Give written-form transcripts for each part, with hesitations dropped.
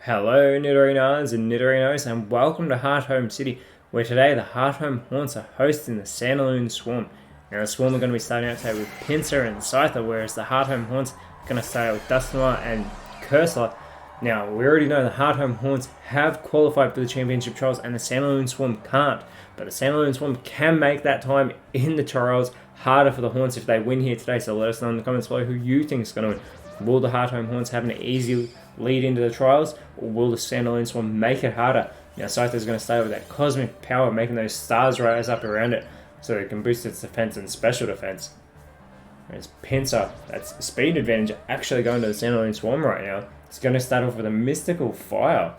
Hello Nidorinas and Nidorinos, and welcome to Hearthome City, where today the Hearthome Haunts are hosting the Santalune Swarm. Now the Swarm are going to be starting out today with Pinsir and Scyther, whereas the Hearthome Haunts are going to start out with Dustnoir and Cursor. Now we already know the Hearthome Haunts have qualified for the Championship Trials and the Santalune Swarm can't, but the Santalune Swarm can make that time in the Trials harder for the Haunts if they win here today, so let us know in the comments below who you think is going to win. Will the Hearthome Haunts have an easy lead into the Trials, or will the Santalune Swarm make it harder? Now Scyther's going to stay with that cosmic power, making those stars rise up around it so it can boost its defense and special defense. Whereas Pinsir, that's speed advantage, actually going to the Santalune Swarm right now. It's going to start off with a Mystical Fire.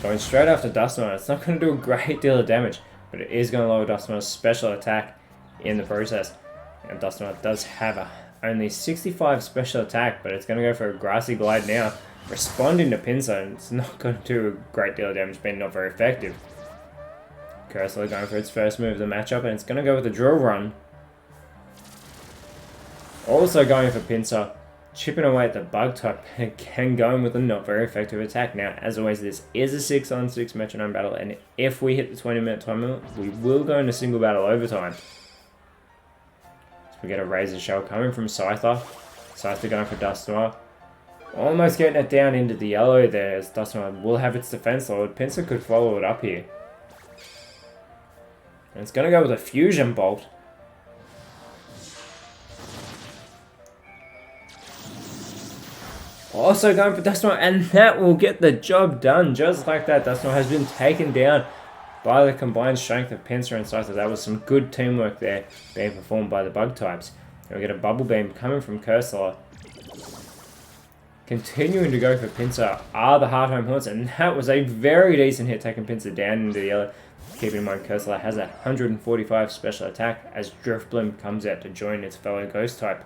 Going straight after Dustnoir. It's not going to do a great deal of damage, but it is going to lower Dustnoir's special attack in the process. And Dustnoir does have only 65 special attack, but it's going to go for a Grassy Glide now, responding to Pinsir, and it's not going to do a great deal of damage, being not very effective. Cursor going for its first move of the matchup, and it's going to go with the Drill Run. Also going for Pinsir, chipping away at the Bug type, and again going with a not very effective attack. Now, as always, this is a 6-on-6 Metronome battle, and if we hit the 20-minute time limit, we will go into single battle overtime. We get a Razor Shell coming from Scyther. Scyther going for Dustnoir. Almost getting it down into the yellow there as Dustnoir will have its defense lowered. Pinsir could follow it up here. And it's going to go with a Fusion Bolt. Also going for Dustnoir, and that will get the job done. Just like that, Dustnoir has been taken down by the combined strength of Pinsir and Scyther. That was some good teamwork there being performed by the Bug types. And we get a Bubble Beam coming from Cursor. Continuing to go for Pinsir are the Hearthome Haunts, and that was a very decent hit, taking Pinsir down into the yellow. Keeping in mind Cursor has a 145 special attack as Driftbloom comes out to join its fellow Ghost type.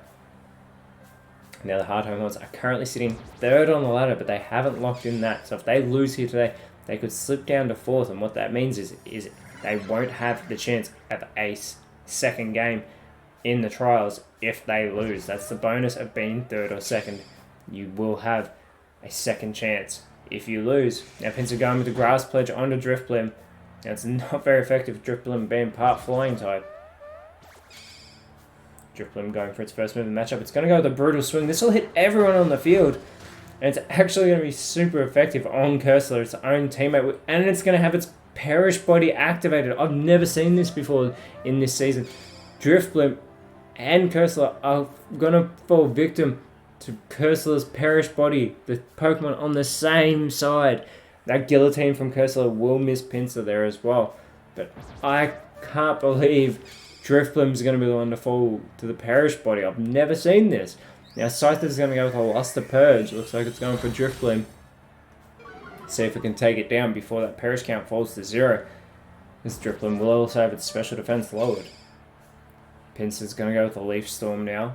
Now the Hearthome Haunts are currently sitting third on the ladder, but they haven't locked in that, so if they lose here today, they could slip down to fourth, and what that means is they won't have the chance of a second game in the Trials if they lose. That's the bonus of being third or second. You will have a second chance if you lose. Now Pinsir going with the Grass Pledge onto Driftbloom. Now it's not very effective, Driftbloom being part Flying type. Driftbloom going for its first move in the matchup. It's going to go with a Brutal Swing. This will hit everyone on the field. And it's actually going to be super effective on Cursor, its own teammate. And it's going to have its Perish Body activated. I've never seen this before in this season. Driftbloom and Cursor are going to fall victim to Cursor's Perish Body, the Pokemon on the same side. That Guillotine from Cursor will miss Pinsir there as well. But I can't believe Driftbloom's going to be the one to fall to the Perish Body. I've never seen this. Now Scyther's going to go with a Luster Purge. Looks like it's going for Driftbloom. See if it can take it down before that Perish count falls to 0. This Driftbloom will also have its special defense lowered. Pinsir's going to go with a Leaf Storm now.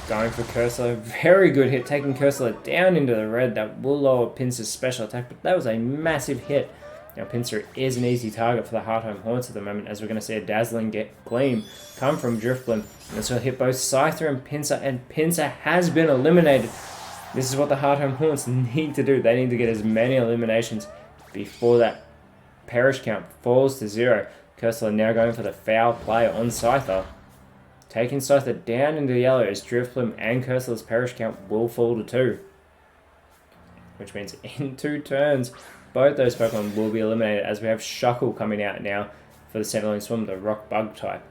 Going for Cursor. Very good hit, taking Cursor down into the red. That will lower Pinsir's special attack, but that was a massive hit. Now Pinsir is an easy target for the Hearthome Haunts at the moment, as we're going to see a Dazzling Gleam come from Driftbloom. And this will hit both Scyther and Pinsir has been eliminated. This is what the Hearthome Haunts need to do. They need to get as many eliminations before that Perish count falls to 0. Cursor now going for the foul play on Scyther. Taking Scyther down into the yellow as Driftbloom and Cursor's Perish count will fall to 2. Which means in 2 turns, both those Pokemon will be eliminated, as we have Shuckle coming out now for the Santalune Swarm, the Rock Bug type.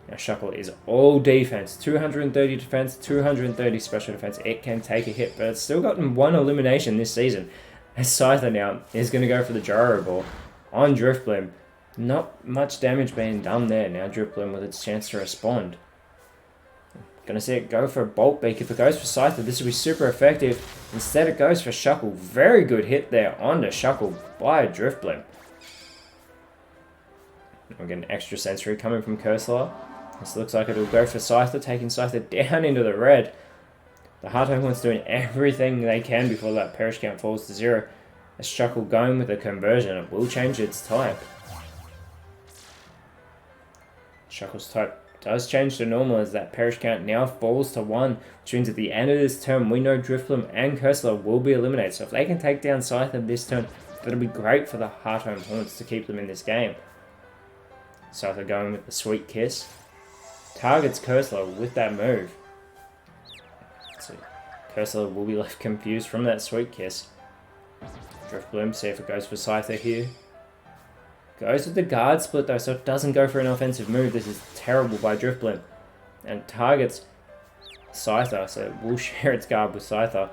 Now Shuckle is all defense, 230 defense, 230 special defense. It can take a hit, but it's still gotten 1 elimination this season. As Scyther now is going to go for the Gyro Ball on Driftbloom. Not much damage being done there. Now Driftbloom with its chance to respond. Gonna see it go for a Bolt Beak. If it goes for Scyther, this will be super effective. Instead it goes for Shuckle. Very good hit there onto Shuckle by Driftbloom. We're getting extra sensory coming from Cursor. This looks like it'll go for Scyther, taking Scyther down into the red. The Hearthome Haunts doing everything they can before that Perish count falls to 0. As Shuckle going with a conversion, it will change its type. Shuckle's type does change to normal as that perish count now falls to 1, which means at the end of this turn we know Drifblim and Cursor will be eliminated. So if they can take down Scyther this turn, that'll be great for the Hearthome Haunts to keep them in this game. Scyther going with the Sweet Kiss. Targets Cursor with that move. So Cursor will be left confused from that Sweet Kiss. Drifblim, see if it goes for Scyther here. Goes with the guard split though, so it doesn't go for an offensive move. This is terrible by Drifblim. And targets Scyther, so it will share its guard with Scyther.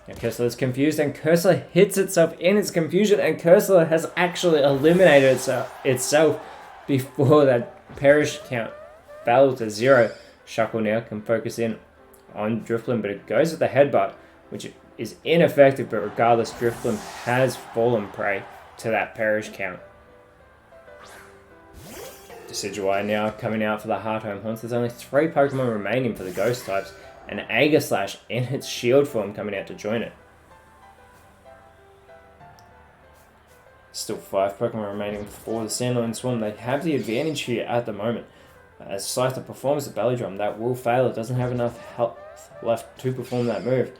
Now Cursor is confused and Cursor hits itself in its confusion, and Cursor has actually eliminated itself before that perish count fell to 0. Shuckle now can focus in on Drifblim, but it goes with the headbutt, which is ineffective, but regardless, Drifblim has fallen prey to that perish count. Decidueye now coming out for the Hearthome Haunts. There's only 3 Pokemon remaining for the Ghost types, and Aegislash in its shield form coming out to join it. Still 5 Pokemon remaining for the Santalune Swarm. They have the advantage here at the moment. As Scyther performs the Belly Drum, that will fail. It doesn't have enough health left to perform that move.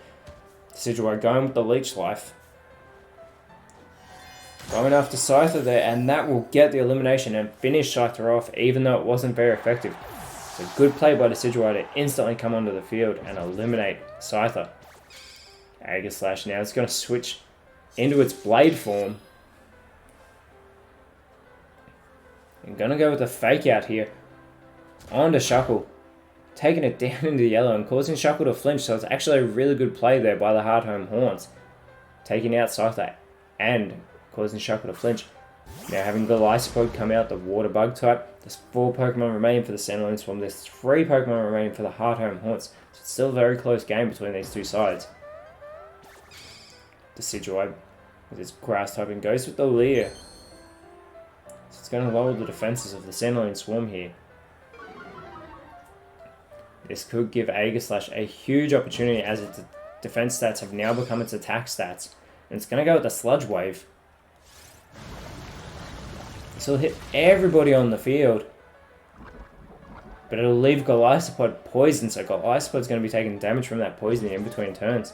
Decidueye going with the Leech Life. Going after Scyther there, and that will get the elimination and finish Scyther off, even though it wasn't very effective. So good play by Decidueye to instantly come onto the field and eliminate Scyther. Aegislash now is going to switch into its Blade form. I'm going to go with the Fake Out here onto Shuckle, taking it down into yellow and causing Shuckle to flinch, so it's actually a really good play there by the Hearthome Haunts. Taking out Scyther and causing Shuckle to flinch. Now having Golisopod come out, the Water Bug type. There's 4 Pokemon remaining for the Santalune Swarm. There's 3 Pokemon remaining for the Hearthome Haunts. So it's still a very close game between these two sides. Decidueye with its Grass typing goes with the Leer. So it's going to lower the defenses of the Santalune Swarm here. This could give Aegislash a huge opportunity as its defense stats have now become its attack stats. And it's going to go with the Sludge Wave. This will hit everybody on the field. But it'll leave Golisopod poisoned, so Golisopod's going to be taking damage from that poison in between turns.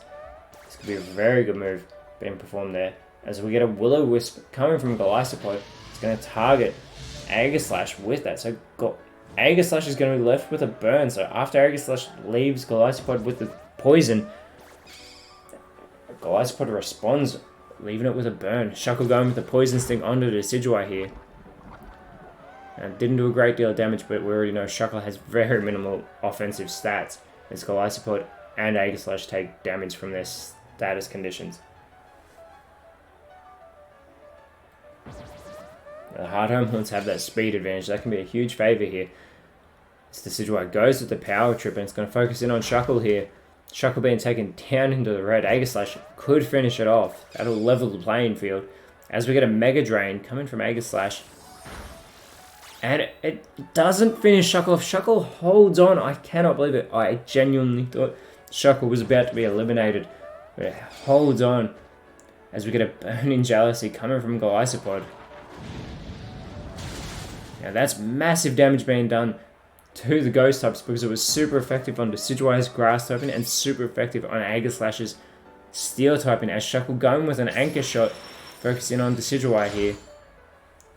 This could be a very good move being performed there. As we get a Will-O-Wisp coming from Golisopod, it's going to target Aegislash with that. So Aegislash is going to be left with a burn. So after Aegislash leaves Golisopod with the poison, Golisopod responds, leaving it with a burn. Shuckle going with the Poison Sting onto the Decidueye here. And didn't do a great deal of damage, but we already know Shuckle has very minimal offensive stats, as Golisopod and Aegislash take damage from their status conditions. The Hearthome Haunts have that speed advantage. That can be a huge favour here. As Decidueye goes with the Power Trip, and it's going to focus in on Shuckle here. Shuckle being taken down into the red. Aegislash could finish it off. That'll level the playing field. As we get a Mega Drain coming from Aegislash. And it doesn't finish Shuckle off. Shuckle holds on. I cannot believe it. I genuinely thought Shuckle was about to be eliminated. But it holds on. As we get a Burning Jealousy coming from Golisopod. Now that's massive damage being done to the Ghost types because it was super effective on Decidueye's Grass typing and super effective on Aegislash's Steel typing. As Shuckle going with an Anchor Shot, focusing on Decidueye here.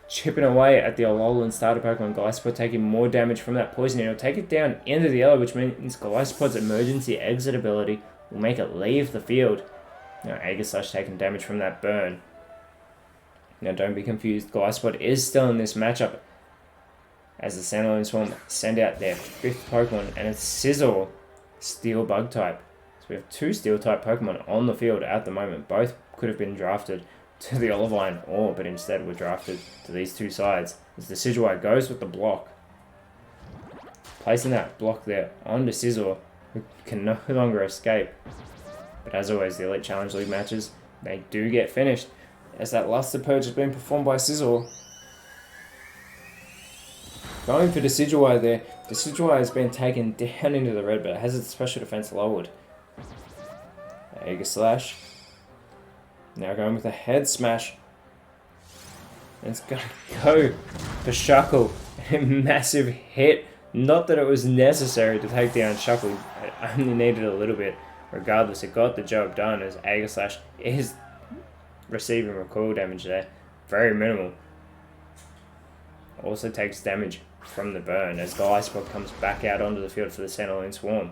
Chipping away at the Alolan starter Pokemon. Golisopod taking more damage from that poison. It'll take it down into the yellow, which means Golisopod's emergency exit ability will make it leave the field. Now Aegislash taking damage from that burn. Now don't be confused, Golisopod is still in this matchup as the Santalune Swarm send out their 5th Pokemon, and it's Sizzle, Steel Bug type. So we have 2 Steel type Pokemon on the field at the moment. Both could have been drafted to the Olivine Ore, but instead were drafted to these two sides. As the Decidueye goes with the block, placing that block there onto Sizzle, who can no longer escape. But as always, the Elite Challenge League matches, they do get finished, as that Luster Purge has been performed by Sizzle. Going for Decidueye there. Decidueye has been taken down into the red, but it has its special defense lowered. Aegislash. Now going with a Head Smash. And it's going to go for Shuckle. A massive hit Not that it was necessary to take down Shuckle, it only needed a little bit. Regardless, it got the job done as Aegislash is receiving recoil damage there. Very minimal. Also takes damage from the burn as the Ice Pod comes back out onto the field for the Santalune Swarm.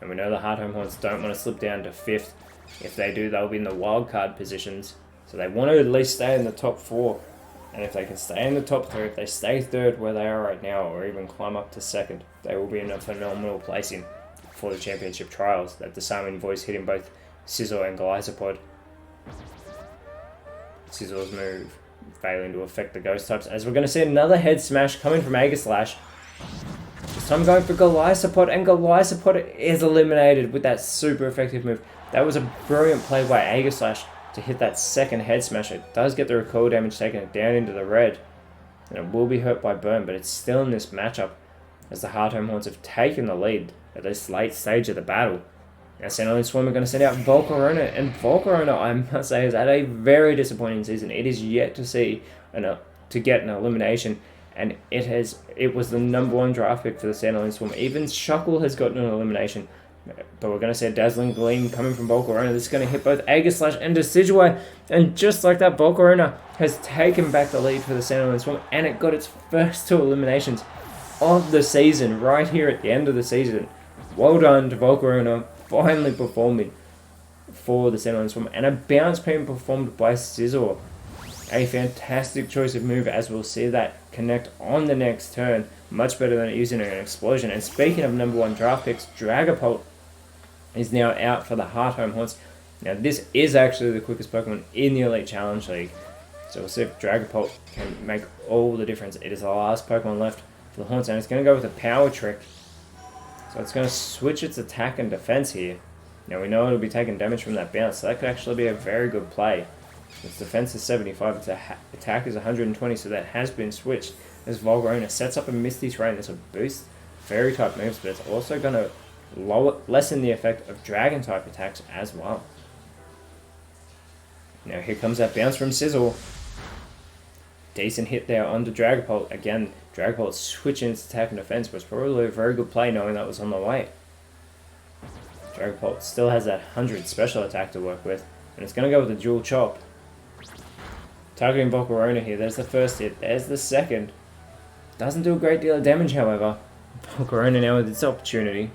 And we know the Hearthome Haunts don't want to slip down to 5th. If they do, they'll be in the wildcard positions. So they want to at least stay in the top 4. And if they can stay in the top 3, if they stay 3rd where they are right now, or even climb up to 2nd, they will be in a phenomenal placing for the championship trials. That Disarming Voice hitting both Sizzle and Golisopod. Sizzle's move failing to affect the ghost types, as we're going to see another head smash coming from Aegislash. This time going for Golisopod, and Golisopod is eliminated with that super effective move. That was a brilliant play by Aegislash to hit that second head smash. It does get the recoil damage, taking it down into the red, and it will be hurt by burn, but it's still in this matchup as the Hearthome Haunts have taken the lead at this late stage of the battle. Now Santalune Swarm are going to send out Volcarona, and Volcarona, I must say, has had a very disappointing season. It is yet to see to get an elimination, and it was the number 1 draft pick for the Santalune Swarm. Even Shuckle has gotten an elimination, but we're going to see a Dazzling Gleam coming from Volcarona. This is going to hit both Aegislash and Decidueye, and just like that, Volcarona has taken back the lead for the Santalune Swarm, and it got its first 2 eliminations of the season right here at the end of the season. Well done to Volcarona, finally performing for the Santalune Swarm, and a bounce being performed by Sizzle. A fantastic choice of move, as we'll see that connect on the next turn. Much better than using an explosion. And speaking of number 1 draft picks, Dragapult is now out for the Hearthome Haunts. Now this is actually the quickest Pokemon in the Elite Challenge League, so we'll see if Dragapult can make all the difference. It is the last Pokemon left for the Haunts, and it's going to go with a Power Trick. So it's going to switch its attack and defense here. Now we know it'll be taking damage from that bounce, so that could actually be a very good play. Its defense is 75, its attack is 120, so that has been switched. As Volcarona sets up a Misty Terrain, this will boost Fairy type moves, but it's also going to lessen the effect of Dragon type attacks as well. Now here comes that bounce from Sizzle. Decent hit there onto Dragapult. Again, Dragapult switching its attack and defense was probably a very good play, knowing that was on the way. Dragapult still has that 100 special attack to work with, and it's going to go with a dual chop. Targeting Volcarona here, there's the first hit, there's the second. Doesn't do a great deal of damage, however. Volcarona now with its opportunity.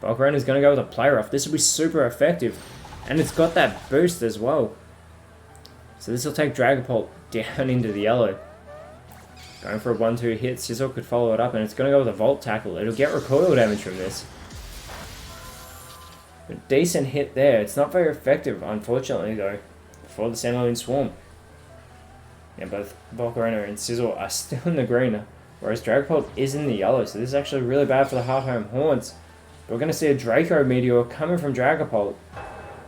Volcarona is going to go with a play rough. This will be super effective, and it's got that boost as well. So this will take Dragapult down into the yellow. Going for a 1-2 hit, Sizzle could follow it up, and it's going to go with a Volt Tackle. It'll get recoil damage from this. A decent hit there. It's not very effective, unfortunately, though, for the Santalune Swarm. Yeah, both Volcarona and Sizzle are still in the green, whereas Dragapult is in the yellow, so this is actually really bad for the Hearthome Haunts. But we're going to see a Draco Meteor coming from Dragapult.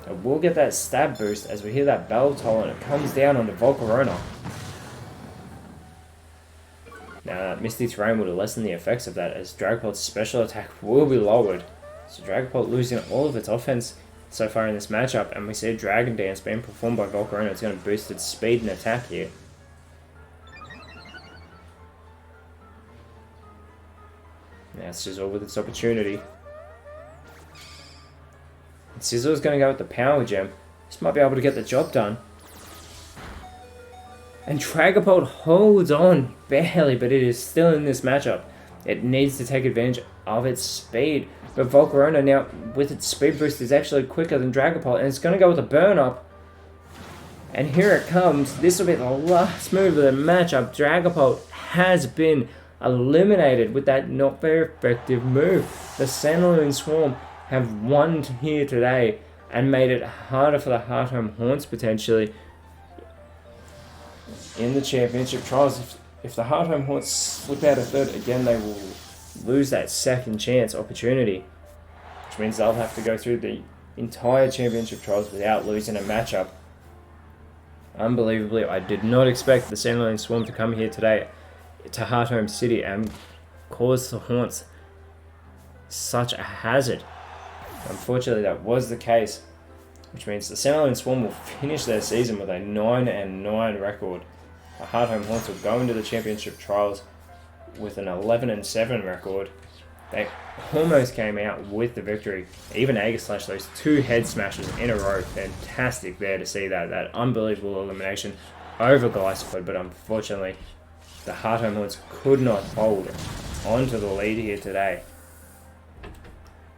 And we'll get that stab boost as we hear that bell toll, and it comes down onto Volcarona. Now, that Misty Terrain would lessen the effects of that, as Dragapult's special attack will be lowered. So Dragapult losing all of its offense so far in this matchup, and we see a Dragon Dance being performed by Volcarona. It's going to boost its speed and attack here. Now Sizzle with its opportunity. And Sizzle's going to go with the Power Gem. This might be able to get the job done. And Dragapult holds on barely, but it is still in this matchup. It needs to take advantage of its speed. But Volcarona now, with its speed boost, is actually quicker than Dragapult, and it's going to go with a burn up. And here it comes. This will be the last move of the matchup. Dragapult has been eliminated with that not very effective move. The Santalune Swarm have won here today and made it harder for the Hearthome Haunts potentially in the championship trials. If the Hearthome Haunts slip out of 3rd, again they will lose that second chance opportunity, which means they'll have to go through the entire championship trials without losing a matchup. Unbelievably, I did not expect the Santalune Swarm to come here today to Hearthome City and cause the Haunts such a hazard. Unfortunately, that was the case, which means the Santalune Swarm will finish their season with a 9-9 record. The Hearthome Haunts will go into the championship trials with an 11-7 record. They almost came out with the victory. Even Aegislash, those 2 head smashes in a row. Fantastic there to see that unbelievable elimination over Glycopod, but unfortunately the Hearthome Haunts could not hold onto the lead here today.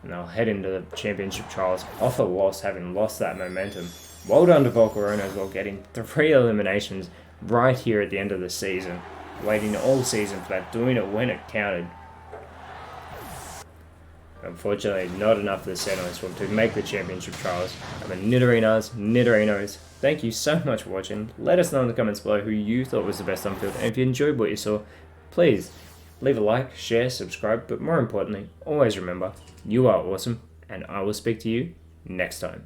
And they'll head into the championship trials off a loss, having lost that momentum. Well done to Volcarona as well, getting 3 eliminations right here at the end of the season. Waiting all season for that, doing it when it counted. Unfortunately, not enough for the Santalune Swarm to make the championship trials. And the Nidorinos, thank you so much for watching. Let us know in the comments below who you thought was the best on field. And if you enjoyed what you saw, please leave a like, share, subscribe. But more importantly, always remember, you are awesome. And I will speak to you next time.